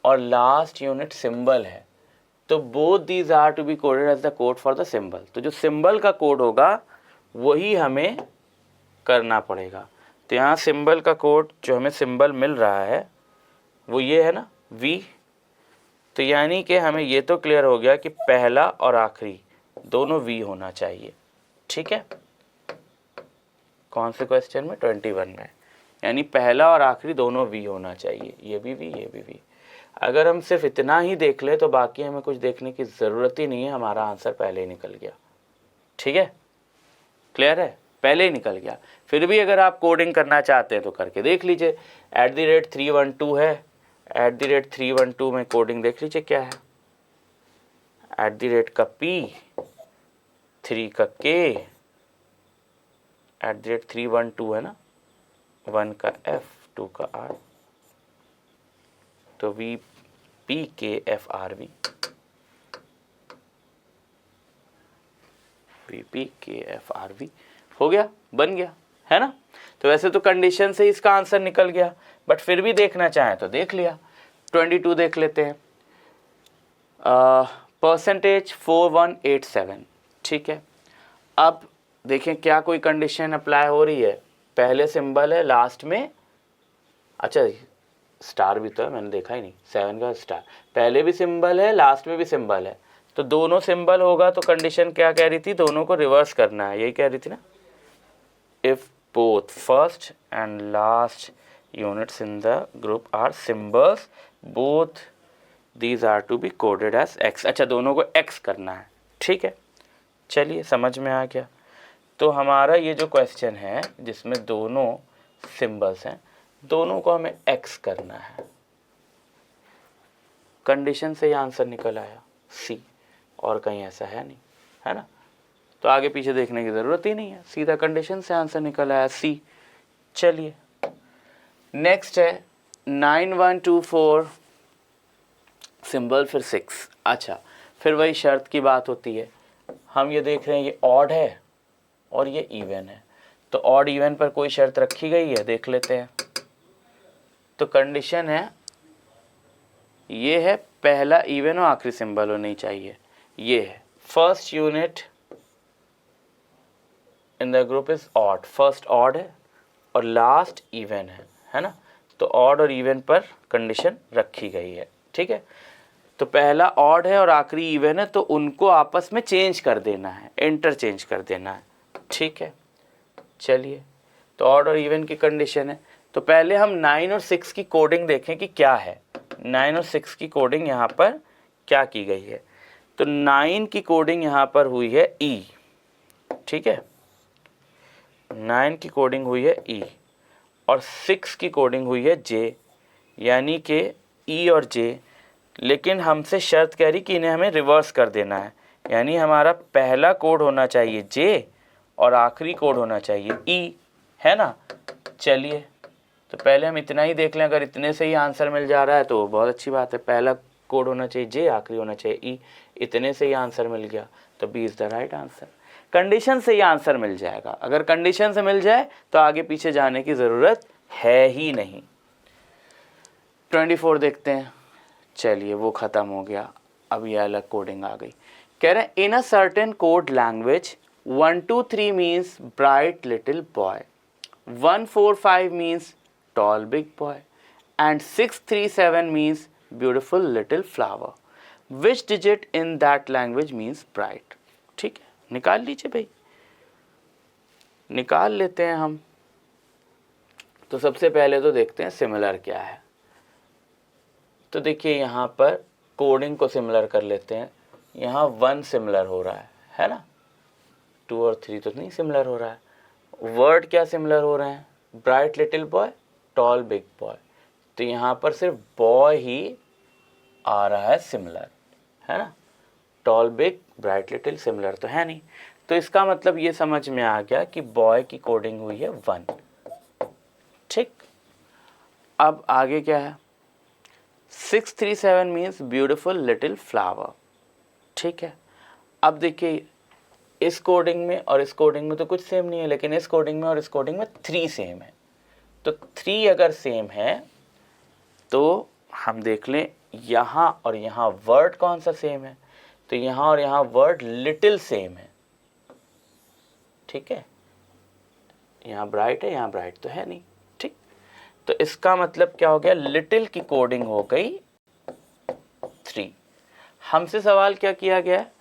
और लास्ट यूनिट सिंबल है, तो both these are to be coded as the code for the symbol. तो जो सिंबल का कोड होगा वही हमें करना पड़ेगा। तो यहाँ सिंबल का कोड, जो हमें सिंबल मिल रहा है वो ये है ना, V। तो यानी कि हमें ये तो क्लियर हो गया कि पहला और आखिरी दोनों V होना चाहिए। ठीक है, कौन से क्वेश्चन में, 21 में, यानी पहला और आखिरी दोनों V होना चाहिए, ये भी V, ये भी V। अगर हम सिर्फ इतना ही देख ले तो बाकी हमें कुछ देखने की ज़रूरत ही नहीं है, हमारा आंसर पहले ही निकल गया। ठीक है, क्लियर है, पहले ही निकल गया। फिर भी अगर आप कोडिंग करना चाहते हैं तो करके देख लीजिए। @312 है, @312 में कोडिंग देख लीजिए क्या है, @ का P, 3 का K, @312 है ना, 1 का F, 2 का R, तो VPKFRV, VPKFRV हो गया, बन गया, है ना। तो वैसे तो कंडीशन से इसका आंसर निकल गया, बट फिर भी देखना चाहें तो देख लिया। 22 देख लेते हैं, %4187। ठीक है, अब देखें क्या कोई कंडीशन अप्लाई हो रही है, पहले सिंबल है, लास्ट में, अच्छा स्टार भी तो है, मैंने देखा ही नहीं, 7 का स्टार, पहले भी सिंबल है लास्ट में भी सिंबल है, तो दोनों सिंबल होगा। तो कंडीशन क्या कह रही थी, दोनों को रिवर्स करना है, यही कह रही थी ना। If both first and last units in the group are symbols, both these are to be coded as X। अच्छा, दोनों को X करना है। ठीक है, चलिए समझ में आ गया। तो हमारा ये जो क्वेश्चन है जिसमें दोनों सिंबल्स हैं, दोनों को हमें एक्स करना है। कंडीशन से ही आंसर निकल आया सी, और कहीं ऐसा है नहीं, है ना। तो आगे पीछे देखने की ज़रूरत ही नहीं है, सीधा कंडीशन से आंसर निकल आया सी। चलिए नेक्स्ट है 9124 सिंबल फिर 6। अच्छा, फिर वही शर्त की बात होती है, हम ये देख रहे हैं ये ऑड है और ये इवन है, तो ऑड इवन पर कोई शर्त रखी गई है, देख लेते हैं। तो कंडीशन है, ये है पहला इवन और आखिरी सिंबल होनी चाहिए, ये है first unit in the group is odd, first odd है और लास्ट इवन है ना। तो ऑड और इवन पर कंडीशन रखी गई है, ठीक है। तो पहला ऑड है और आखिरी इवन है, तो उनको आपस में चेंज कर देना है, इंटरचेंज कर देना है, ठीक है। चलिए, तो ऑड और इवन की कंडीशन है, तो पहले हम 9 और 6 की कोडिंग देखें कि क्या है। 9 और 6 की कोडिंग यहाँ पर क्या की गई है। तो 9 की कोडिंग यहाँ पर हुई है ई, ठीक है, 9 की कोडिंग हुई है ई, और 6 की कोडिंग हुई है जे, यानी कि ई और जे। लेकिन हमसे शर्त कह रही कि इन्हें हमें रिवर्स कर देना है, यानी हमारा पहला कोड होना चाहिए जे और आखिरी कोड होना चाहिए ई, है ना। चलिए, तो पहले हम इतना ही देख लें, अगर इतने से ही आंसर मिल जा रहा है तो बहुत अच्छी बात है। पहला कोड होना चाहिए जे, आखिरी होना चाहिए ई, इतने से ही आंसर मिल गया, तो B is the right answer. Condition से ही आंसर मिल जाएगा, अगर कंडीशन से मिल जाए तो आगे पीछे जाने की ज़रूरत है ही नहीं। 24 देखते हैं। चलिए, वो ख़त्म हो गया, अब ये अलग कोडिंग आ गई। कह रहे हैं in a certain code language 1 2 3 means bright little boy, 1 4 5 means tall big boy, and 6 3 7 means beautiful little flower. Which digit in that language means bright. ठीक है, निकाल लीजिए भाई, निकाल लेते हैं हम। तो सबसे पहले तो देखते हैं सिमिलर क्या है। तो देखिए यहाँ पर कोडिंग को सिमिलर कर लेते हैं। यहाँ 1 सिमिलर हो रहा है ना, 2 और 3 तो नहीं सिमिलर हो रहा है। वर्ड क्या सिमिलर हो रहे हैं, bright little boy, tall big boy. तो यहाँ पर सिर्फ बॉय ही आ रहा है सिमिलर, है ना। Tall big bright little similar तो है नहीं। तो इसका मतलब ये समझ में आ गया कि बॉय की कोडिंग हुई है 1, ठीक। अब आगे क्या है, 6 3 7 मीन्स ब्यूटिफुल लिटिल फ्लावर, ठीक है। अब देखिए, इस कोडिंग में और इस कोडिंग में तो कुछ सेम नहीं है, लेकिन इस कोडिंग में और इस कोडिंग में 3 सेम है। तो 3 अगर सेम है तो हम देख लें यहाँ और यहाँ वर्ड कौन सा सेम है, तो यहाँ और यहाँ वर्ड लिटिल सेम है, ठीक है। यहाँ ब्राइट है, यहाँ ब्राइट तो है नहीं, ठीक। तो इसका मतलब क्या हो गया, लिटिल की कोडिंग हो गई 3। हमसे सवाल क्या किया गया है,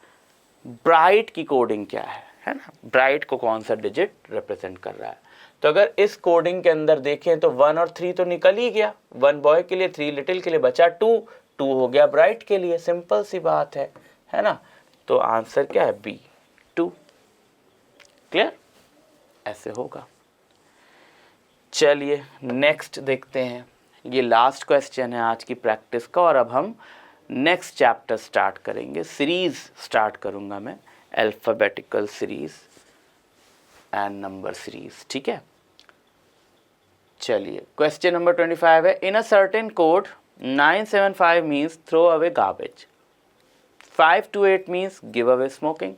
ब्राइट की कोडिंग क्या है ना, ब्राइट को कौन सा डिजिट रिप्रेजेंट कर रहा है। तो अगर इस कोडिंग के अंदर देखें तो 1 और 3 तो निकल ही गया, 1 बॉय के लिए 3 लिटिल के लिए, बचा 2, 2 हो गया ब्राइट के लिए, सिंपल सी बात है ना। तो आंसर क्या है, बी 2। क्लियर, ऐसे होगा। चलिए नेक्स्ट देखते हैं, ये लास्ट क्वेश्चन है आज की प्रैक्टिस का, और अब हम नेक्स्ट चैप्टर स्टार्ट करेंगे, सीरीज स्टार्ट करूंगा मैं, alphabetical series and number series, ठीक है। चलिए, क्वेश्चन नंबर 25 है, in a certain code 975 means throw away garbage, 528 means give away smoking,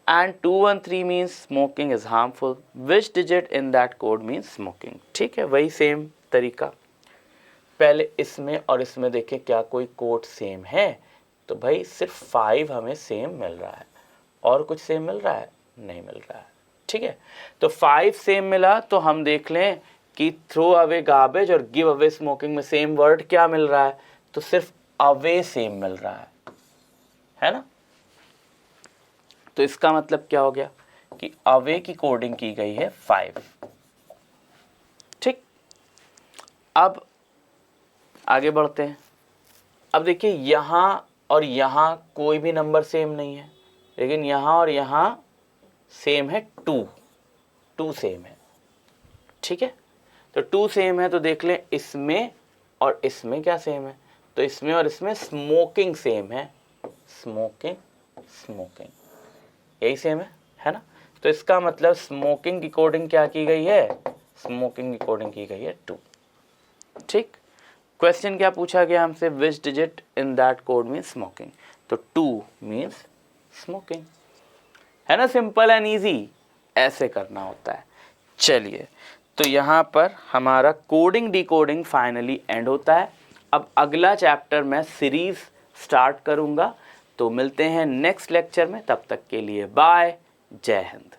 and 213 means smoking is harmful. Which digit in that code means smoking? ठीक है, वही सेम तरीका। पहले इसमें और इसमें देखें क्या कोई कोड सेम है, तो भाई सिर्फ 5 हमें सेम मिल रहा है, और कुछ सेम मिल रहा है, नहीं मिल रहा है, ठीक है। तो 5 सेम मिला, तो हम देख लें कि थ्रो अवे गार्बेज और गिव अवे स्मोकिंग में सेम वर्ड क्या मिल रहा है, तो सिर्फ अवे सेम मिल रहा है ना। तो इसका मतलब क्या हो गया कि अवे की कोडिंग की गई है 5, ठीक। अब आगे बढ़ते हैं। अब देखिए, यहाँ और यहाँ कोई भी नंबर सेम नहीं है, लेकिन यहाँ और यहाँ सेम है, 2 सेम है, ठीक है। तो 2 सेम है, तो देख लें इसमें और इसमें क्या सेम है, तो इसमें और इसमें स्मोकिंग सेम है, स्मोकिंग स्मोकिंग यही सेम है ना। तो इसका मतलब स्मोकिंग की कोडिंग क्या की गई है, स्मोकिंग की कोडिंग की गई है 2। ठीक, क्वेश्चन क्या पूछा गया हमसे, which digit in that code means smoking, तो 2 मीन्स स्मोकिंग, है ना, सिंपल एंड इजी, ऐसे करना होता है। चलिए, तो यहाँ पर हमारा कोडिंग डिकोडिंग फाइनली एंड होता है। अब अगला चैप्टर मैं सीरीज स्टार्ट करूँगा, तो मिलते हैं नेक्स्ट लेक्चर में, तब तक के लिए बाय, जय हिंद।